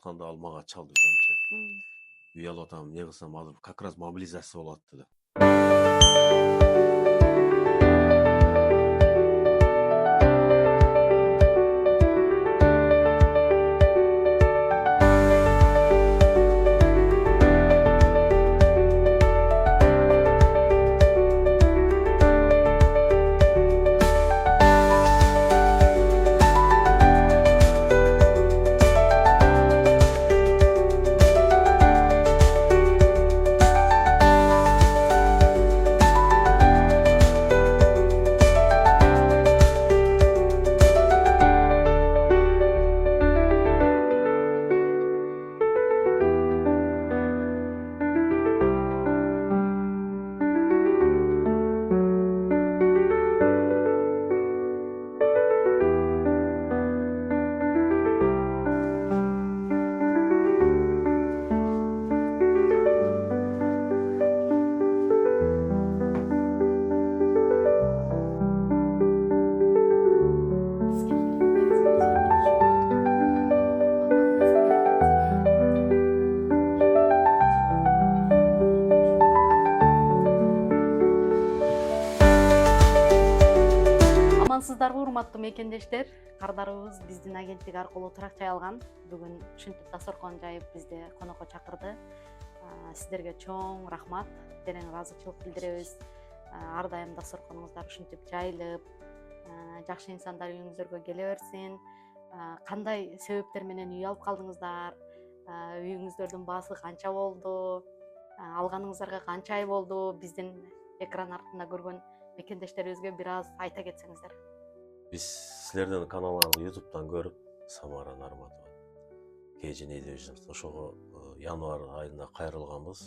атканда ал мага чалды өзүмчө. Үй алып атам, эмне кылсам азыр как раз мобилизация болот деди. Амансыздарбы урматтуу мекендештер, кардарыбыз биздин агенттик аркылуу туракчай алган. Бүгүн ушинтип дасторкон жайып бизди конокко чакырды. Сиздерге чоң рахмат, терең ыраазычылык билдиребиз. Ар дайым дасторконуңуздар ушинтип жайылып, жакшы инсандар үйүңүздөргө келе берсин. Кандай себептер менен үй алып калдыңыздар? Үйүңүздөрдүн баасы канча болду? Алганыңыздарга канча ай болду? Биздин экран артында көргөн мекендештерибизге бир аз айта кетсеңиздер. Биз силердин каналыңарды YouTube'дан көрүп, Самара Нарматова KG Division ошого январь айында кайрылганбыз.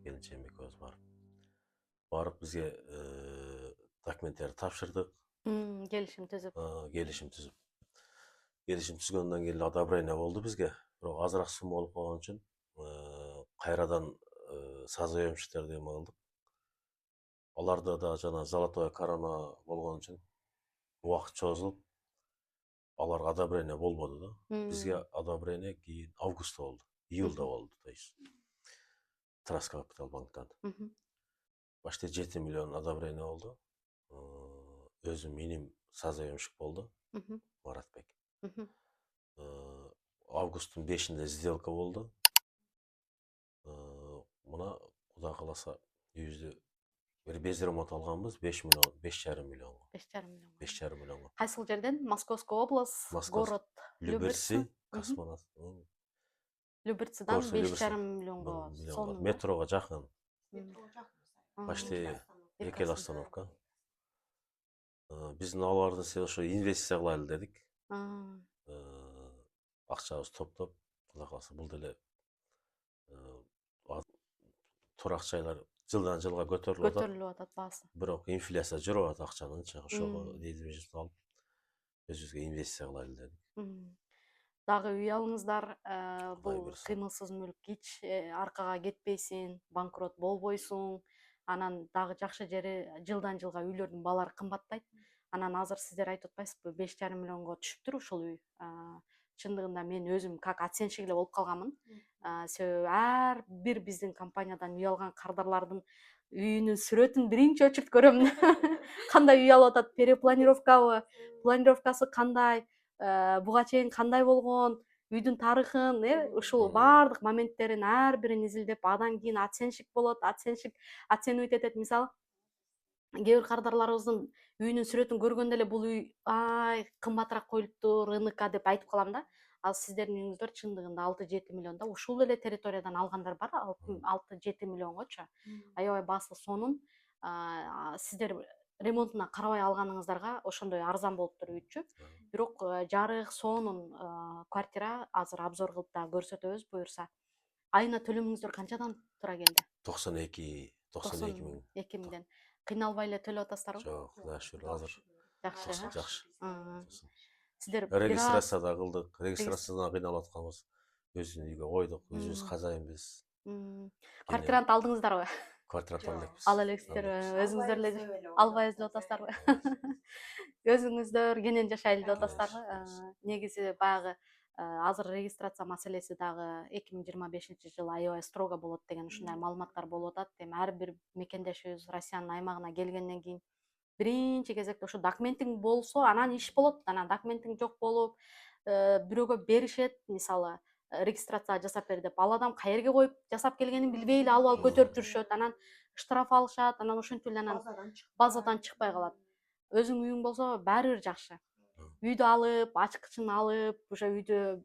Келинчегим экөөбүз барып бизге документтерди тапшырдык. Келишим түзүп. Келишим түзгөндөн кийин одобрение болду бизге. Бирок азыраак сумма болуп калган үчүн кайрадан созаемщиктерди эме кылдык. Аларда да жана золотое корона болгон үчүн убакыт чозулуп, аларга одобрение болбоду да. Бизге одобрение кийин августта болду, июлда болду, то есть Траскапитал банктан. Почти 7 миллион одобрение болду. Өзүм иним созаемщик болду, Маратбек. Августтун 5-inde сделка болду. Мына Кудай кааласа үйүбүздү бир без ремонт алганбыз, 5,5 миллионго. 5,5 миллионго. Кайсыл жерден? Московская область, город Люберцы, космонавт. Люберцыдан 5,5 миллионго. Метрого жакын. Почти 2 остановка. Биздин аларды ошо инвестиция кылайлы дедик. Акчабызды топтоп, Кудай кааласа бул деле туракчайлар жылдан жылга көтөрүлүп атат баасы. Бирок инфляция жүрүп атат акчанынчы. Ошого недвижимость алып, өзүбүзгө инвестиция кылайлы дедик. Дагы үй алыңыздар, бул кыймылсыз мүлк кич аркага кетпейсин, банкрот болбойсуң. Анан дагы жакшы жери жылдан жылга үйлөрдүн баалары кымбаттайт. Анан азыр сиздер айтып атпайсызбы, 5,5 миллионго түшүптүр ушул үй. Чындыгында мен өзүм как оценщик эле болуп калганмын. Себеби ар бир биздин компаниядан үй алган кардарлардын үйүнүн сүрөтүн биринчи очередь көрөм. Кандай үй алып атат, перепланировкабы, планировкасы кандай, буга чейин кандай болгон, үйдүн тарыхын, ушул баардык моменттерин ар бирин изилдеп, андан кийин оценщик болот, оценщик оценивать этет. Мисалы, кээ бир кардарларыбыздын үйүнүн сүрөтүн көргөндө эле бул үй кымбатыраак коюлуптур, РНК деп айтып калам да. Ал сиздердин үйүңүздөр чындыгында 6-7 миллионда ушул эле территориядан алгандар бар, 6-7 миллионгочу. Аябай баасы сонун. Сиздер ремонтуна карабай алганыңыздарга ошондой арзан болуптур үйчү. Бирок жарык, сонун квартира азыр обзор кылып да көрсөтөбүз буюрса. Айына төлөмүңүздөр канчадан тура келди? 92 миңден. Кыйналбай эле төлөп атасыздарбы? Жок, Кудайга шүгүр, азыр жакшы. Сиздер регистрацияда кылдык, регистрациядан кыйналып атканбыз. Өзүбүздүн үйгө койдук, өзүбүз хозяинбиз. Квартирант алдыңыздарбы? Квартирант алдыкпыз. Ала элексиздерби? Өзүңүздөр эле албайбыз деп атасыздарбы? Өзүңүздөр кенен жашайлы деп атасыздарбы? Негизи баягы Азыр регистрация маселеси дагы 2025-жылы аябай строго болот деген ушундай маалыматтар болуп атат. Эми ар бир мекендешибиз Россиянын аймагына келгенден кийин биринчи кезекте ошо документиң болсо, анан иш болот. Анан документиң жок болуп, бирөөгө беришет, мисалы, регистрация жасап бер деп. Ал адам каерге коюп жасап келгенин билбей эле алып көтөрүп жүрүшөт. Анан штраф алышат, анан ошентип эле анан базадан чыкпай калат. Өзүң үйүң болсо баары бир жакшы. Үйдү алып, ачкычын алып, уже үйдү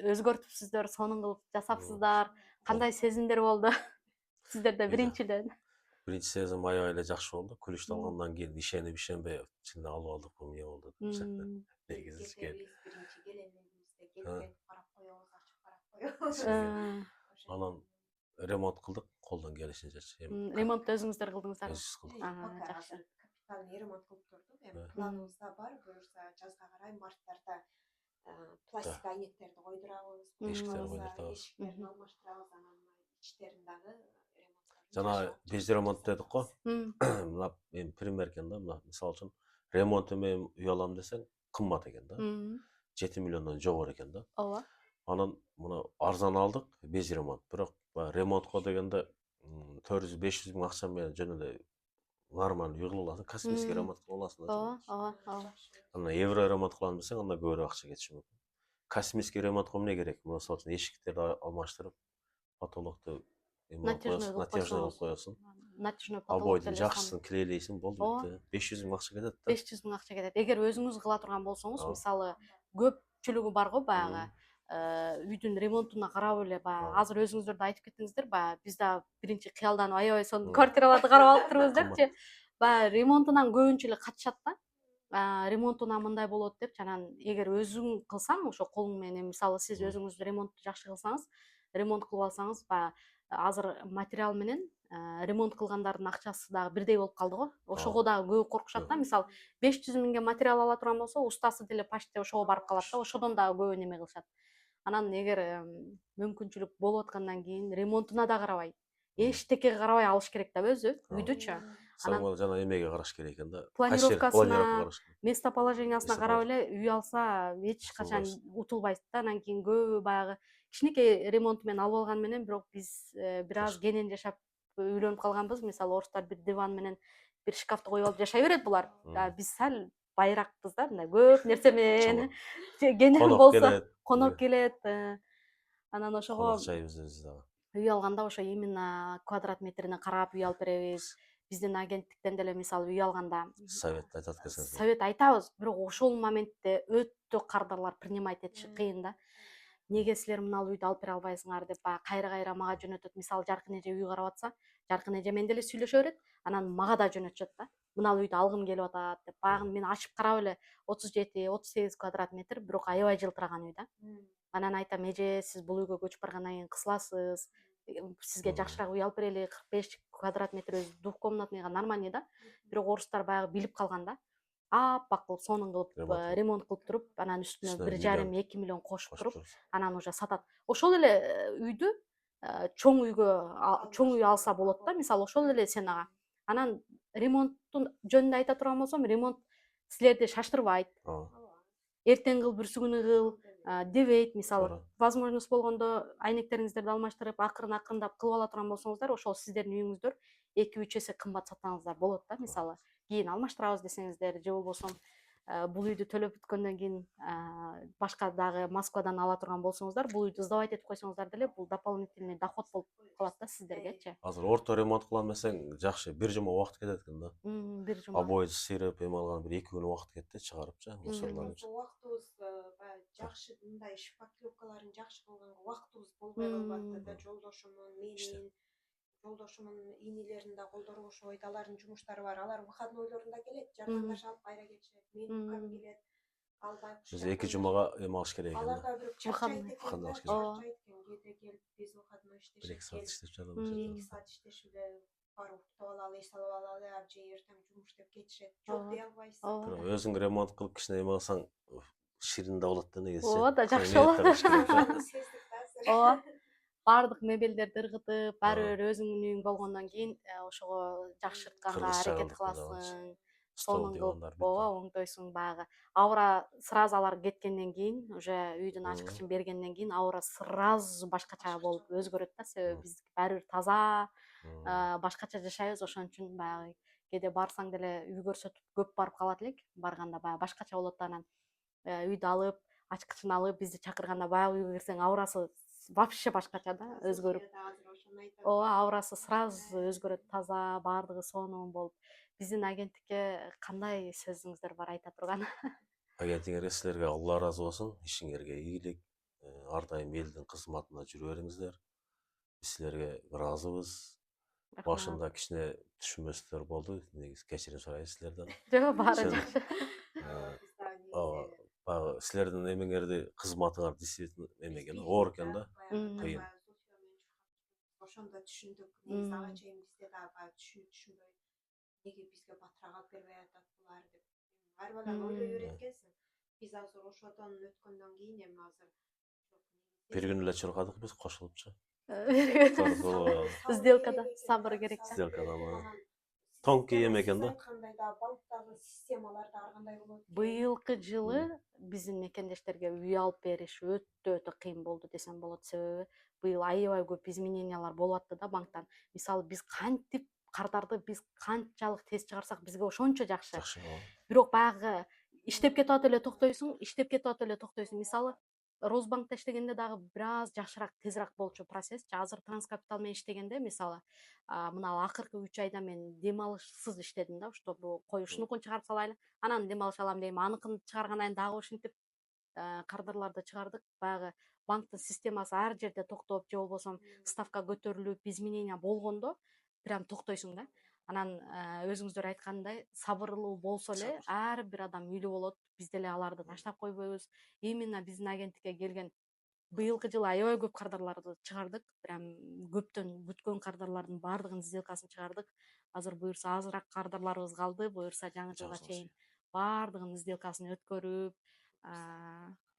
өзгөртүпсүздөр, сонун кылып жасапсыздар. Кандай сезимдер болду сиздерде биринчиден? Биринчи сезим аябай эле жакшы болду. Күлүштү алгандан кийин ишенип ишенбей чын алып алдык, бул эмне болду деп. Негизи биринчи келгенибизде келип карап коебуз, ачып карап коебуз. Анан ремонт кылдык колдон келишинчечи. Ремонтту өзүңүздөр кылдыңыздарбы? Өзүбүз кылдык. Жакшы. Капитальный ремонт кылып турдук. Эми планыбызда бар, буюрса жазга карай марттарда пластик айнектерди койдурабыз, эшиктерин алмаштырабыз, анан ичтерин дагы Жана без ремонт дедик го. Мына эми пример экен да, мына мисалы үчүн ремонту менен үй алам десең кымбат экен да. 7 миллиондон жогору экен да. Ооба. Анан мына арзан алдык без ремонт. Бирок ремонтко дегенде 400-500 миң акча менен жөн эле нормально үй кыла аласың, космический ремонт кыла аласың да. Ооба. Анан евро ремонт кылам десең, анда көбүрөөк акча кетиши мүмкүн. Космический ремонтко эмне керек? Мисалы үчүн эшиктерди алмаштырып, потолокту натяжный кылып коесуң. Натяжный Обойдун жакшысын клейлейсиң, болду битти. 500 миң акча кетет да. 500 миң акча кетет. Эгер өзүңүз кыла турган болсоңуз, мисалы, көпчүлүгү бар го баягы үйдүн ремонтуна карап эле баягы азыр өзүңүздөр да айтып кеттиңиздер, баягы биз да биринчи кыялданып аябай сонун квартираларды карап алып турбуз депчи. Баягы ремонтунан көбүнчө эле качышат да. Ремонтуна мындай болот деп, анан эгер өзүң кылсаң, ошо колуң менен, мисалы, сиз өзүңүз ремонтту жакшы кылсаңыз, ремонт кылып алсаңыз, баягы азыр материал менен ремонт кылгандардын акчасы дагы бирдей болуп калды го. Ошого дагы көп коркушат да. Мисалы, 500 миңге материал ала турган болсо, устасы деле почти ошого барып калат да. Ошодон дагы көп неме кылышат. Анан эгер мүмкүнчүлүк болуп аткандан кийин ремонтуна да карабай, эчтекеге карабай алыш керек да өзү, үйдүчү. Анан жана эмеге караш керек экен да. Планировкасына, местоположениясына карап эле үй алса эч качан утулбайсыз да. Анан кийин көбү баягы кичинекей ремонт менен алып алган менен, бирок биз бир аз кенен жашап үйлөнүп калганбыз. Мисалы, орустар бир диван менен бир шкафты коюп алып жашай берет булар. Биз сал байракпыз да, мындай көп нерсе менен. Кенен болсо конок келет. Анан ошого үй алганда ошо именно квадрат метрине карап үй алып беребиз. Биздин агенттиктен деле мисалы үй алганда совет айтат экенсиз. Совет айтабыз, бирок ошол моментте өтө кардарлар принимать этиши кыйын да. Неге силер мына үйдү алып бере албайсыңар деп кайра мага жөнөтөт. Мисалы, Жаркын эже үй карап атса, Жаркын эже менен деле сүйлөшө берет, анан мага да жөнөтүшөт да. Мына үйдү алгым келип атат деп. Баягы мен ачып карап эле 37-38 квадрат метр, бирок аябай жылтыраган үй да. Анан айтам, эже, сиз бул үйгө көчүп баргандан кийин кысыласыз, сизге жакшыраак үй алып берели, 45 квадрат метр өзү двухкомнатныйга нормальный да. Бирок орустар баягы билип калган да. Аппак кылып, сонун кылып ремонт кылып туруп, анан үстүнө 1,5-2 миллион кошуп туруп, анан уже сатат. Ошол эле үйдү чоң үй алса болот да. Мисалы, ошол эле ценага. Анан ремонттун жөнүндө айта турган болсом, ремонт силерди шаштырбайт. Эртең кыл, бүрсүгүнү кыл дебейт. Мисалы, возможность болгондо айнектериңиздерди алмаштырып, акырындап кылып ала турган болсоңуздар, ошол сиздердин үйүңүздөр 2-3 эсе кымбат сатсаңыздар болот да. Мисалы, кийин алмаштырабыз десеңиздер, же болбосо бул үйдү төлөп бүткөндөн кийин башка дагы Москвадан ала турган болсоңуздар, бул үйдү сдавать этип койсоңуздар деле, бул дополнительный доход болуп калат да сиздергечи. Азыр орто ремонт кылам десең, жакшы, бир жума убакыт кетет экен да. Бир жума. Обойду сыйрып, эме алган бир 2 күн убакыт кетти, чыгарыпчы, мусорларын. Убактыбыз жакшы, мындай шпаклёвкаларын жакшы кылганга убактыбыз болбой калып атты да. Жолдошумун инилерин да колдоруп ошо бойдо алардын жумуштары бар. Алар выходнойлорунда келет, жармандаш алып кайра кетишет. Мен укам келет. Албай Биз 2 жумага эме алыш керек экен. Алар да бир чарчайт экен. Кээде келип биз выходной иштешет. 1-2 саат иштеп жатам. 2 саат иштешип эле барып уктап алалы, эс алып алалы, абже эртең жумуш деп кетишет. Жок дей албайсың. Бирок өзүң ремонт кылып кичине эме алсаң, ширин да болот да негизи. Ооба да, жакшы болот. Ооба. Бардык мебелдерди ыргытып, баары бир өзүңдүн үйүң болгондон кийин ошого жакшыртканга аракет кыласың. Стол, сонун кылып дивандар бүт ооба бар. оңдойсуң баягы. Аура сразу алар кеткенден кийин, уже үйдүн Мм. ачкычын бергенден кийин аура сразу башкача болуп өзгөрөт да, себеби Мм. биздики баары бир таза, Мм. башкача жашайбыз, ошон үчүн баягы кээде барсаң деле үй көрсөтүп көп барып калат элек. Барганда баягы башкача болот да, анан үйдү алып, ачкычын алып бизди чакырганда баягы үйгө кирсең аурасы вообще башкача да, өзгөрүп. София да азыр ошону айтат. Ооба, аурасы сразу өзгөрөт, таза, баардыгы сонун болуп. Биздин агенттикке кандай сөзүңүздөр бар айта турган? Агенттигиңерге силерге Алла ыраазы болсун. Ишиңерге ийгилик, ар дайым элдин кызматына жүрө бериңиздер. Биз силерге ыраазыбыз. Рахмат. Башында кичине түшүнбөстүктөр болду. Негизи кечирим сурайбыз силерден. Жок, баары Сен- жакшы. Ооба, баягы силердин эмеңерди, кызматыңар действительно эме экен, оор экен да, кыйын. Ошондо түшүндүк. Негизи ага чейин бизде да баягы түшүнбөй неге бизге батыраак алып бербей атат булар деп. Ар бала ойлой берет экенсиң. Биз азыр ошодон өткөндөн кийин эми азыр Бир күн эле чуркадык биз кошулупчу. Сделкада сабыр керек. Сделкада тонкий эме экен да. Айткандай да банктагы системалар да ар кандай болот. Быйылкы жылы биздин мекендештерге үй алып бериш өтө кыйын болду десем болот. Себеби быйыл аябай көп изменениялар болуп атты да банктан. Мисалы биз кантип кардарды биз канчалык тез чыгарсак бизге ошончо жакшы. Жакшы. Бирок баягы иштеп кетип атып эле токтойсуң. Мисалы Росбанкта иштегенде дагы бир аз жакшыраак, тезирээк болчу процесс. Азыр Транскапитал менен иштегенде, мисалы, мына акыркы 3 айда мен дем алышсыз иштедим да, чтобы кой ушунукун чыгарып салайлы, анан дем алыш алам дейм, аныкын чыгаргандан кийин дагы ушинтип кардарларды чыгардык. Баягы банктын системасы ар жерде токтоп, же болбосо ставка көтөрүлүп, изменения болгондо прям токтойсуң да. Анан өзүңүздөр айткандай сабырлуу болсо эле ар бир адам үйлүү болот. Биз деле аларды таштап койбойбуз. Именно биздин агенттикке келген быйылкы жылы аябай көп кардарларды чыгардык. Прям көптөн бүткөн кардарлардын баардыгынын сделкасын чыгардык. Азыр буюрса азыраак кардарларыбыз калды. Буюрса жаңы жылга чейин баардыгынын сделкасын өткөрүп,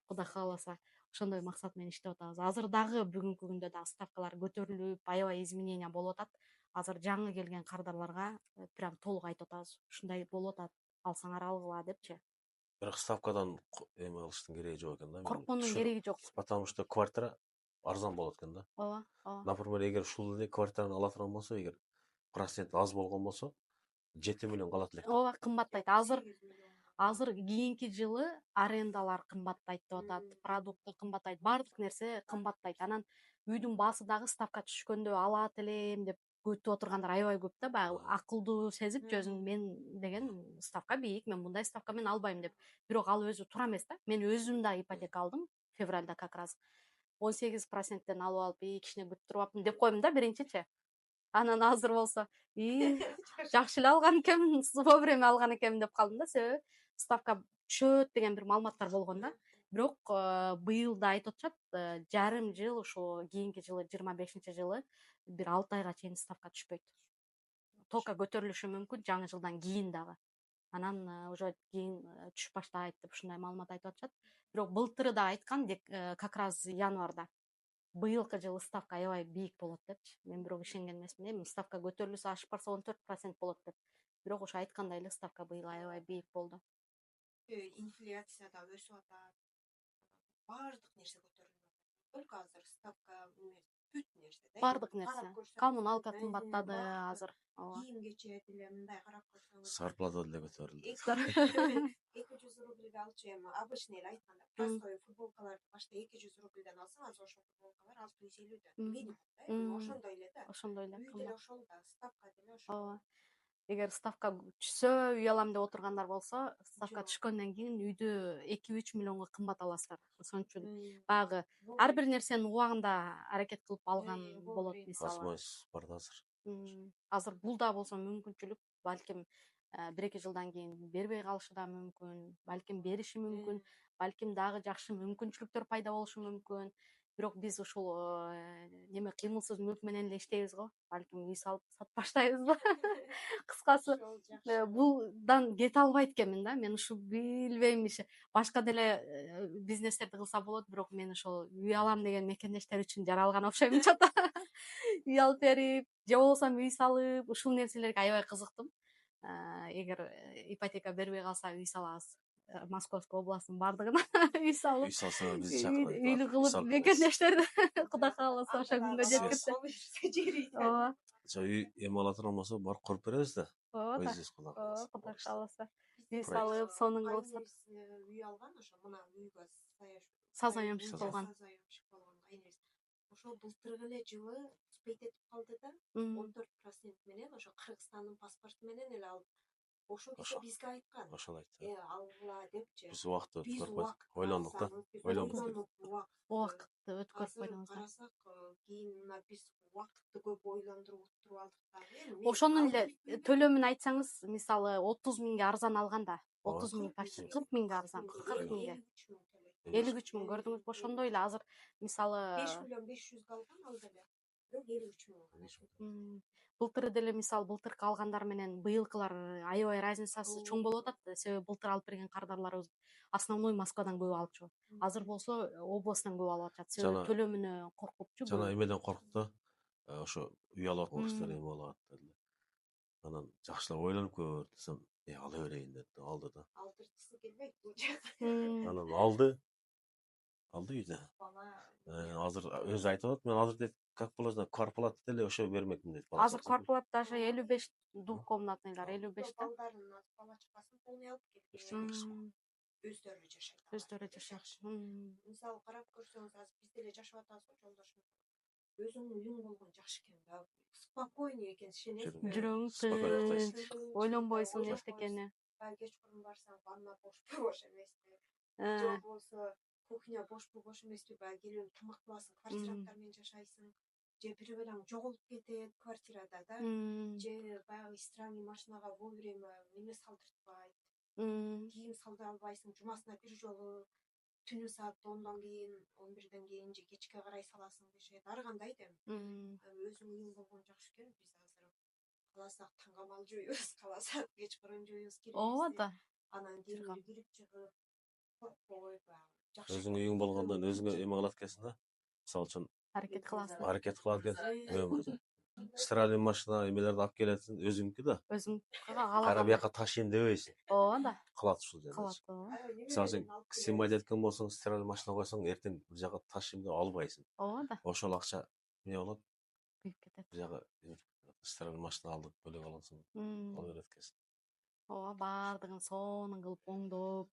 Кудай кааласа ошондой максат менен иштеп атабыз. Азыр дагы бүгүнкү күндө дагы ставкалар көтөрүлүп, аябай изменения болуп атат. Азыр жаңы келген кардарларга прям толук айтып атабыз. Ушундай болуп атат, алсаңар алгыла депчи. Бирок ставкадан эме кылыштын кереги жок экен да. Корккондун кереги жок. Потому что квартира арзан болот экен да. Ооба. Например, эгер ушул эле квартираны ала турган болсо, эгер процент аз болгон болсо, 7 миллион калат элек. Ооба, кымбаттайт. Азыр кийинки жылы арендалар кымбаттайт деп атат, продукты кымбаттайт, баардык нерсе кымбаттайт. Анан үйдүн баасы дагы ставка түшкөндө алат элем деп күтүп отургандар аябай көп да, баягы акылдуу сезип өзүң мен деген ставка бийик, мен мындай ставка менен албайм деп. Бирок ал өзү туура эмес да. Мен өзүм да ипотека алдым февралда как раз. 18%тен алып алып, кичине күтүп туруп деп коем да биринчичи. Анан азыр болсо, жакшы эле алган экенмин, вовремя алган экенмин деп калдым да, себеби ставка түшөт деген бир маалыматтар болгон да. Бирок быйыл да айтып атышат, жарым жыл ошо кийинки жылы 25-жылы бир 6 айга чейин ставка түшпөйт. Только көтөрүлүшү мүмкүн жаңы жылдан кийин дагы. Анан уже кийин түшүп баштайт деп ушундай маалымат айтып атышат. Бирок былтыры да айткан, как раз январда. Быйылкы жылы ставка аябай бийик болот депчи. Мен бирок ишенген эмесмин. Эми ставка көтөрүлсө ашып барса 14% болот деп. Бирок ошо айткандай эле ставка быйыл аябай бийик болду. Инфляция да өсүп атат. Баардык нерсе көтөрүлүп атат. Только азыр ставка бүт нерсе да. Баардык нерсе. Коммуналка кымбаттады азыр. Кийим кечет эле мындай карап көрсөңүз. Зарплата деле көтөрүлдү. 200 рубльге алчу эми обычный эле айтканда, простой футболкаларды башта 200 рубльден алсаң, азыр ошол футболкалар 650 минимум да. Ошондой эле да. Ошондой эле. Үй деле ошол да, ставка деле ошол. Ооба. Эгер ставка түшсө, үй алам деп отургандар болсо, ставка түшкөндөн кийин үйдү 2-3 миллионго кымбат аласыздар. Ошон үчүн баягы ар бир нерсенин убагында аракет кылып алган болот, мисалы. Возможность бар да азыр. Азыр бул да болсо мүмкүнчүлүк, балким 1-2 жылдан кийин бербей калышы да мүмкүн, балким бериши мүмкүн, балким дагы жакшы мүмкүнчүлүктөр пайда болушу мүмкүн. Бирок биз ушул неме кыймылсыз мүлк менен эле иштейбиз го. Балким үй салып сатпаштайбызбы? Кыскасы, булдан кете албайт экенмин да. Мен ушу билбейм иши. Башка деле бизнестерди кылса болот, бирок мен ошол үй алам деген мекендештер үчүн жаралган окшойм чата. Үй алып берип, же болбосо үй салып, ушул нерселерге аябай кызыктым. эгер ипотека бербей калса үй салабыз. Московский областтын бардыгына үй салып, Үй салсаңар бизди чакырыңыз. үйлүү кылып мекендештерди Кудай кааласа ошо күнгө жеткирсе. Ооба, Үй эме ала турган болсо барып куруп беребиз да. ооба да. Өзүбүз Кудай кааласа. Кудай кааласа. Үй Проект. салып, сонун кылып сатып. Кайныбиз үй алган ошо мына үйгө Сазаемщик болгон. Сазаемщик болгон кайныбиз. Ошо былтыркы эле жылы успеть этип калды да, М. 14% менен ошо Кыргызстандын паспорту менен эле алып. Ошо Ошо. киши бизге айткан. Ошону айтты. Алгыла депчи. Биз убакыт Биз өткөрүп койдук. убакыт Ойлондук да. ойлонуп Убакытты өткөрүп Азыр койдуңуз. карасак, кийин мына биз убакытты көп ойлондуруп туруп алдык дагы. Ошонун эле төлөмүн айтсаңыз, мисалы 30 миңге арзан алганда, Ооба. 30 миң почти 40 миңге арзан, 40 миңге. 53 53 миң миң көрдүңүзбү? Ошондой эле азыр мисалы 5 миллион 500 алган ал деле. Бирок 53 миң. былтыр деле мисалы былтыркы алгандар менен быйылкылар аябай разницасы чоң болуп атат. Себеби былтыр алып берген кардарларыбыз основной Москвадан көп алып чыгып. Азыр болсо областтан көп алып атышат. Себеби Жана- төлөмүнө коркупчу. Жана эмеден коркуп да, ошо үй алып аткан кишилер М. эме болуп атат деди. Анан жакшылап ойлонуп көр десем, ала берейин деди. Алды да. Алдырчысы келбейт бул жак. Анан алды. Алды үйдө. Бала Азыр өзү айтып атат, мен азыр дейт, как положено, квартплата деле ошо бермекмин дейт. Азыр квартплата даже 55 двухкомнатныйлар 55 да. балдарын бала чакасын полный алып келген. Өздөрү жашайт. Өздөрү жашаш. Мисалы карап көрсөңүз, азыр биз деле жашап атабыз го жолдошум. Өзүңүн үйүң болгон жакшы экен да. Спокойный экен, шенесизби? Жүрөң Спокойно тынч, тынч. ойлонбойсуң эчтекени. Кечкурун барсаң, ванна бош эмеспи? Же болбосо кухня бош эмеспи? Баягы келип тамак кыласың, квартиранттар менен жашайсың. Же бири белең жоголуп кетет квартирада да. Же баягы стиральный машинага вовремя неме салдыртпайт. Кийим салдыра албайсың, жумасына бир жолу түнү саат 10дон кийин, 11ден кийин же кечке карай саласың дешет. Ар кандай да өзүң үйүң болгон жакшы экен. Биз азыр каласак таңгамал жууйбуз, каласак кечкурун жууйбуз киребиз. Ооба да. Анан кийин кирип чыгып коркпой баягы жакшы. Өзүң үйүң болгондон өзүңө эме кылат экенсиң да. Мисалы үчүн Аракет кыласың. аракет кылат экенсиң. Стиральный машина эмелерди алып келесиң, өзүңкү да. Өзүң Кайра бияка ташыйм дебейсиң. Ооба да. Кылат ушул жерде. Кылат ооба. Мисалы үчүн сыймайт эткен болсоң, стиральный машина койсоң, эртең бир жака ташыйм деп албайсың. Ооба да. Ошол акча эмне болот? Күйүп кетет. Бир жака стиральный машина алдык, бөлөк аласың. Ала берет экенсиң. Ооба, баардыгын сонун кылып оңдоп,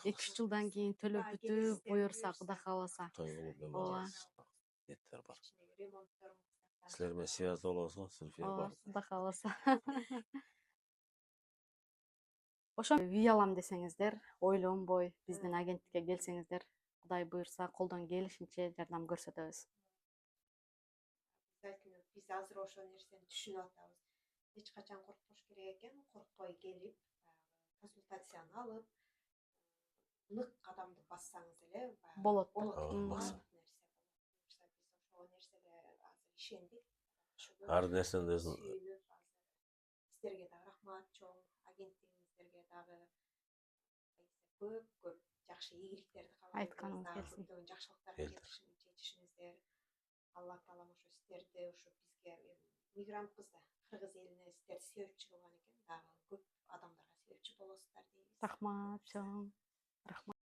2-3 жылдан кийин төлөп бүтүп, буюрса Кудай кааласа. Той болуп Ооба. Неттер бар. Силер менен связда болобуз го, Зульфия Ооба, бар. Кудай кааласа. Ошо үй алам десеңиздер, ойлонбой биздин агенттикке келсеңиздер, Кудай буюрса колдон келишинче жардам көрсөтөбүз. Биз азыр ошо нерсени түшүнүп атабыз. Эч качан коркпош керек экен, коркпой келип, консультацияны алып, нык кадамды бассаңыз эле Болот. Биз ошол нерсеге азыр ишендик. Ар нерсенин өзүн сиздерге дагы рахмат чоң, агенттигиңиздерге дагы көп жакшы ийгиликтерди Айтканыңыз келсин. көптөгөн жакшылыктарды жетишиңиздер. Алла таалам ошо сиздерди ошо бизге мигрантпыз да, кыргыз элине сиздерди себепчи кылган экен, дагы көп адамдарга себепчи болосуздар дейбиз. Рахмат чоң. Рахмат.